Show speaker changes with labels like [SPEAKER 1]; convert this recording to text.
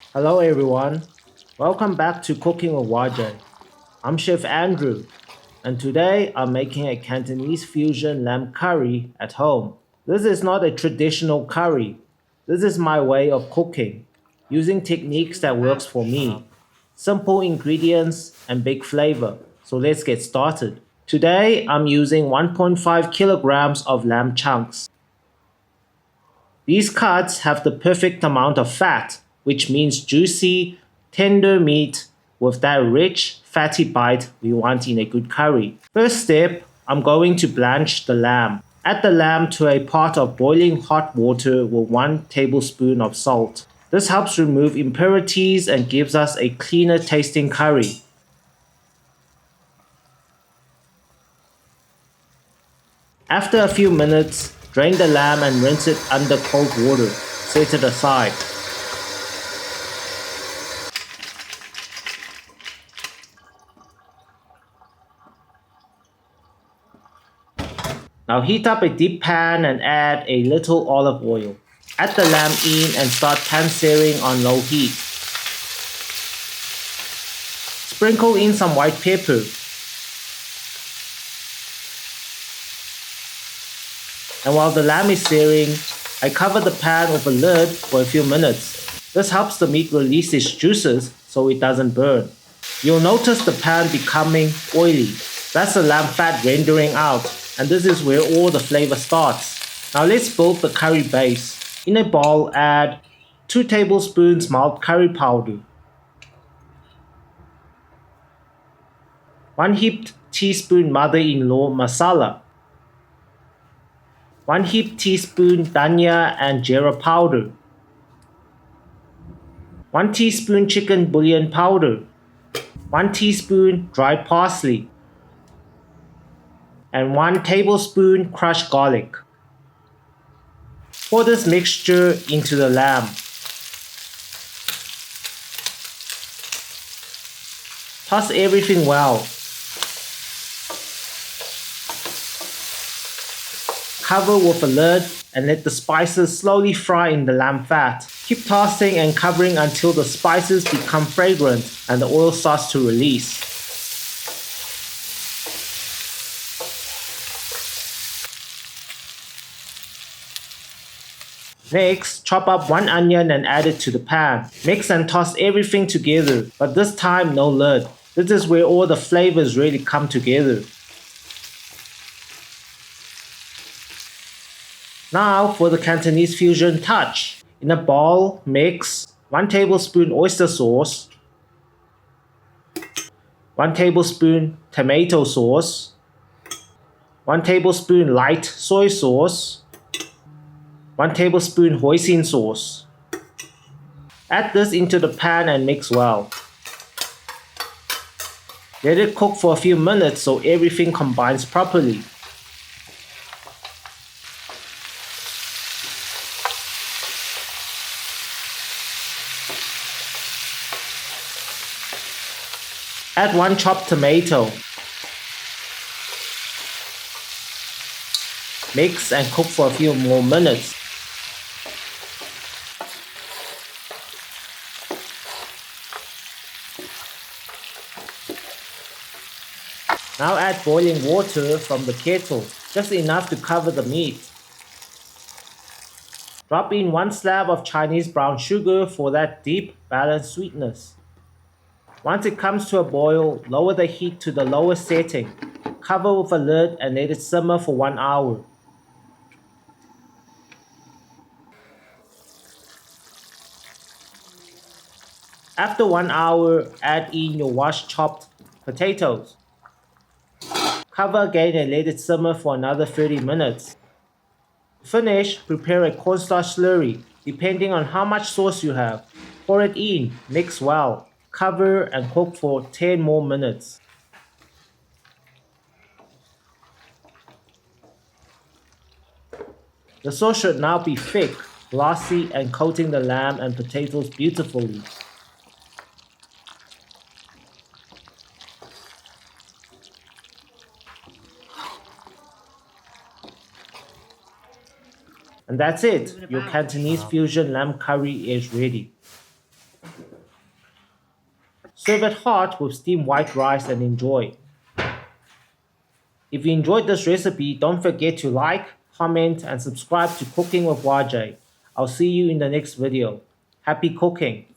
[SPEAKER 1] Hello everyone, welcome back to Cooking with YJ. I'm Chef Andrew, and today I'm making a Cantonese fusion lamb curry at home. This is not a traditional curry. This is my way of cooking, using techniques that works for me. Simple ingredients and big flavor. So let's get started. Today I'm using 1.5 kilograms of lamb chunks. These cuts have the perfect amount of fat, which means juicy, tender meat with that rich, fatty bite we want in a good curry. First step, I'm going to blanch the lamb. Add the lamb to a pot of boiling hot water with 1 tablespoon of salt. This helps remove impurities and gives us a cleaner tasting curry. After a few minutes, drain the lamb and rinse it under cold water. Set it aside. Now heat up a deep pan and add a little olive oil. Add the lamb in and start pan searing on low heat. Sprinkle in some white pepper. And while the lamb is searing, I cover the pan with a lid for a few minutes. This helps the meat release its juices so it doesn't burn. You'll notice the pan becoming oily. That's the lamb fat rendering out, and this is where all the flavor starts. Now let's build the curry base. In a bowl, add 2 tablespoons mild curry powder, 1 heaped teaspoon mother-in-law masala, 1 heaped teaspoon dhania and jeera powder, 1 teaspoon chicken bouillon powder, 1 teaspoon dried parsley, and 1 tablespoon crushed garlic. Pour this mixture into the lamb. Toss everything well. Cover with a lid and let the spices slowly fry in the lamb fat. Keep tossing and covering until the spices become fragrant and the oil starts to release. Next, chop up 1 onion and add it to the pan. Mix and toss everything together, but this time no lid. This is where all the flavors really come together. Now for the Cantonese fusion touch. In a bowl, mix 1 tablespoon oyster sauce, 1 tablespoon tomato sauce, 1 tablespoon light soy sauce, 1 tablespoon hoisin sauce. Add this into the pan and mix well. Let it cook for a few minutes so everything combines properly. Add 1 chopped tomato. Mix and cook for a few more minutes. Now add boiling water from the kettle, just enough to cover the meat. Drop in 1 slab of Chinese brown sugar for that deep, balanced sweetness. Once it comes to a boil, lower the heat to the lowest setting. Cover with a lid and let it simmer for 1 hour. After 1 hour, add in your washed chopped potatoes. Cover again and let it simmer for another 30 minutes. Finish, prepare a cornstarch slurry. Depending on how much sauce you have, pour it in, mix well, cover and cook for 10 more minutes. The sauce should now be thick, glossy, and coating the lamb and potatoes beautifully. And that's it. Your Cantonese fusion lamb curry is ready. Serve it hot with steamed white rice and enjoy. If you enjoyed this recipe, don't forget to like, comment, and subscribe to Cooking with YJ. I'll see you in the next video. Happy cooking!